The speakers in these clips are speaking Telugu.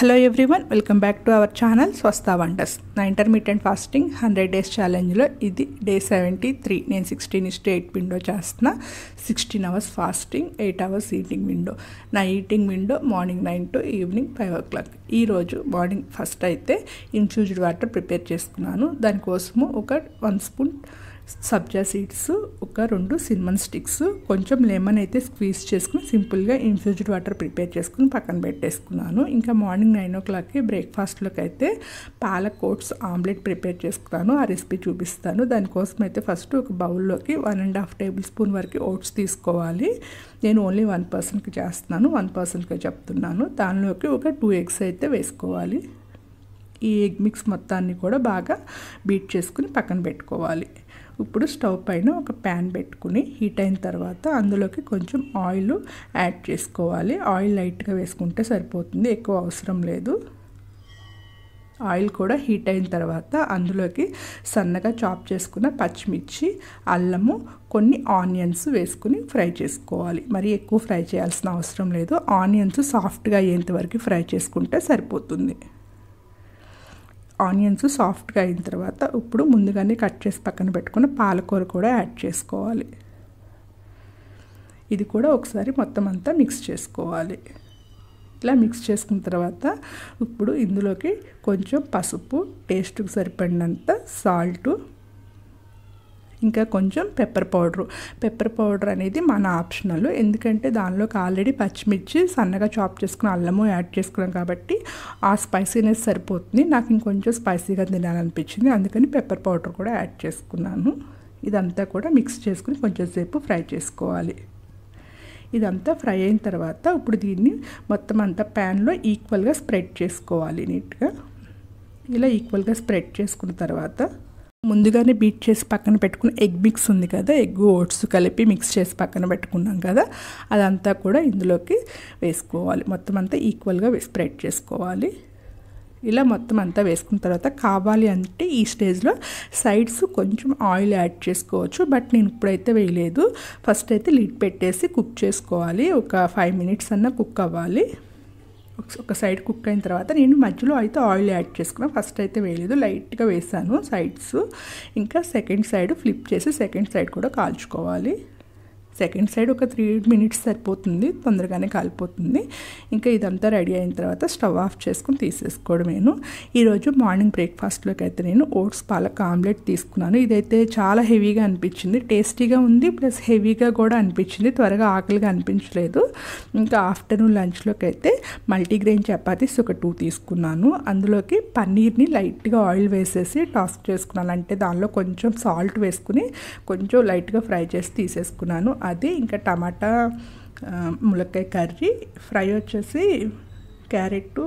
Hello everyone, welcome back to our channel Swastha wonders. నా ఇంటర్మీడియట్ ఫాస్టింగ్ 100 days ఛాలెంజ్లో ఇది డే 73. నేను 16:8 విండో చేస్తున్నా. 16 hours fasting, 8 hours eating window. నా eating window morning 9 to evening 5 o'clock. ఈరోజు మార్నింగ్ ఫస్ట్ అయితే ఇన్ఫ్యూజ్డ్ వాటర్ ప్రిపేర్ చేసుకున్నాను. దానికోసము ఒక 1 spoon సబ్జా సీడ్స్, ఒక 2 cinnamon స్టిక్స్, కొంచెం లెమన్ అయితే స్క్వీజ్ చేసుకుని సింపుల్గా ఇన్ఫ్యూజ్డ్ వాటర్ ప్రిపేర్ చేసుకుని పక్కన పెట్టేసుకున్నాను. ఇంకా మార్నింగ్ 9 o'clockకి బ్రేక్ఫాస్ట్లోకి అయితే పాలక్ ఓట్స్ ఆమ్లెట్ ప్రిపేర్ చేసుకున్నాను. ఆ రెసిపీ చూపిస్తాను. దానికోసం అయితే ఫస్ట్ ఒక బౌల్లోకి 1.5 tablespoon వరకు ఓట్స్ తీసుకోవాలి. నేను ఓన్లీ 1 personకి చేస్తున్నాను, 1 personకే చెప్తున్నాను. దానిలోకి ఒక 2 eggs అయితే వేసుకోవాలి. ఈ ఎగ్ మిక్స్ మొత్తాన్ని కూడా బాగా బీట్ చేసుకుని పక్కన పెట్టుకోవాలి. ఇప్పుడు స్టవ్ పైన ఒక ప్యాన్ పెట్టుకుని హీట్ అయిన తర్వాత అందులోకి కొంచెం ఆయిల్ యాడ్ చేసుకోవాలి. ఆయిల్ లైట్గా వేసుకుంటే సరిపోతుంది, ఎక్కువ అవసరం లేదు. ఆయిల్ కూడా హీట్ అయిన తర్వాత అందులోకి సన్నగా చాప్ చేసుకున్న పచ్చిమిర్చి, అల్లము, కొన్ని ఆనియన్స్ వేసుకుని ఫ్రై చేసుకోవాలి. మరి ఎక్కువ ఫ్రై చేయాల్సిన అవసరం లేదు. ఆనియన్స్ సాఫ్ట్గా అయ్యేంత వరకు ఫ్రై చేసుకుంటే సరిపోతుంది. ఆనియన్స్ సాఫ్ట్గా అయిన తర్వాత ఇప్పుడు ముందుగానే కట్ చేసి పక్కన పెట్టుకున్న పాలకూర కూడా యాడ్ చేసుకోవాలి. ఇది కూడా ఒకసారి మొత్తం అంతా మిక్స్ చేసుకోవాలి. ఇలా మిక్స్ చేసుకున్న తర్వాత ఇప్పుడు ఇందులోకి కొంచెం పసుపు, టేస్ట్కి సరిపడినంత సాల్టు, ఇంకా కొంచెం పెప్పర్ పౌడర్ అనేది మన ఆప్షనల్. ఎందుకంటే దానిలోకి ఆల్రెడీ పచ్చిమిర్చి, సన్నగా చాప్ చేసుకున్న అల్లము యాడ్ చేసుకున్నాం కాబట్టి ఆ స్పైసీనెస్ సరిపోతుంది. నాకు ఇంకొంచెం స్పైసీగా తినాలనిపించింది, అందుకని పెప్పర్ పౌడర్ కూడా యాడ్ చేసుకున్నాను. ఇదంతా కూడా మిక్స్ చేసుకుని కొంచెం సేపు ఫ్రై చేసుకోవాలి. ఇదంతా ఫ్రై అయిన తర్వాత ఇప్పుడు దీన్ని మొత్తం అంతా ప్యాన్లో ఈక్వల్గా స్ప్రెడ్ చేసుకోవాలి. నీట్గా ఇలా ఈక్వల్గా స్ప్రెడ్ చేసుకున్న తర్వాత ముందుగానే బీట్ చేసి పక్కన పెట్టుకున్న ఎగ్ మిక్స్ ఉంది కదా, ఎగ్ ఓట్స్ కలిపి మిక్స్ చేసి పక్కన పెట్టుకున్నాం కదా, అదంతా కూడా ఇందులోకి వేసుకోవాలి. మొత్తం అంతా ఈక్వల్గా స్ప్రెడ్ చేసుకోవాలి. ఇలా మొత్తం అంతా వేసుకున్న తర్వాత కావాలి అంటే ఈ స్టేజ్లో సైడ్స్ కొంచెం ఆయిల్ యాడ్ చేసుకోవచ్చు, బట్ నేను ఇప్పుడైతే వేయలేదు. ఫస్ట్ అయితే లిడ్ పెట్టేసి కుక్ చేసుకోవాలి. ఒక 5 minutes అన్నా కుక్ అవ్వాలి. ఒక సైడ్ కుక్ అయిన తర్వాత నేను మధ్యలో అయితే ఆయిల్ యాడ్ చేసుకున్నాను. ఫస్ట్ అయితే వేయలేదు, లైట్గా వేసాను సైడ్స్. ఇంకా సెకండ్ సైడ్ ఫ్లిప్ చేసి సెకండ్ సైడ్ కూడా కాల్చుకోవాలి. సెకండ్ సైడ్ ఒక 3 minutes సరిపోతుంది, తొందరగానే కాలిపోతుంది. ఇంకా ఇదంతా రెడీ అయిన తర్వాత స్టవ్ ఆఫ్ చేసుకుని తీసేసుకోవడమేను. ఈరోజు మార్నింగ్ బ్రేక్ఫాస్ట్లోకి అయితే నేను ఓట్స్ పాలక్ ఆమ్లెట్ తీసుకున్నాను. ఇదైతే చాలా హెవీగా అనిపించింది, టేస్టీగా ఉంది, ప్లస్ హెవీగా కూడా అనిపించింది, త్వరగా ఆకలిగా అనిపించలేదు. ఇంకా ఆఫ్టర్నూన్ లంచ్లోకి అయితే మల్టీగ్రెయిన్ చపాతీస్ ఒక 2 తీసుకున్నాను. అందులోకి పన్నీర్ని లైట్గా ఆయిల్ వేసేసి టాస్ చేసుకున్నాను. అంటే దానిలో కొంచెం సాల్ట్ వేసుకుని కొంచెం లైట్గా ఫ్రై చేసి తీసేసుకున్నాను. అది ఇంకా టమాటా ములక్కాయ కర్రీ, ఫ్రై వచ్చేసి క్యారెట్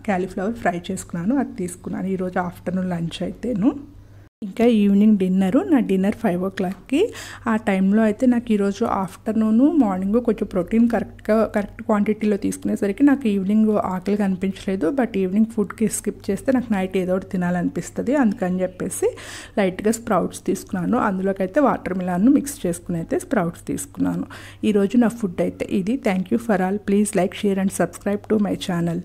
క్యాలీఫ్లవర్ ఫ్రై చేసుకున్నాను, అది తీసుకున్నాను ఈరోజు ఆఫ్టర్నూన్ లంచ్ అయితేను. ఇంకా ఈవినింగ్ డిన్నరు, నా డిన్నర్ 5 o'clockకి. ఆ టైంలో అయితే నాకు ఈరోజు ఆఫ్టర్నూను మార్నింగ్ కొంచెం ప్రోటీన్ కరెక్ట్ క్వాంటిటీలో తీసుకునేసరికి నాకు ఈవినింగ్ ఆకలిగా అనిపించలేదు. బట్ ఈవినింగ్ ఫుడ్కి స్కిప్ చేస్తే నాకు నైట్ ఏదో ఒకటి తినాలనిపిస్తుంది, అందుకని చెప్పేసి లైట్గా స్ప్రౌట్స్ తీసుకున్నాను. అందులోకి అయితే వాటర్ మిలాన్ను మిక్స్ చేసుకుని అయితే స్ప్రౌట్స్ తీసుకున్నాను. ఈరోజు నా ఫుడ్ అయితే ఇది. Thank you for all. Please like, share and subscribe to my channel.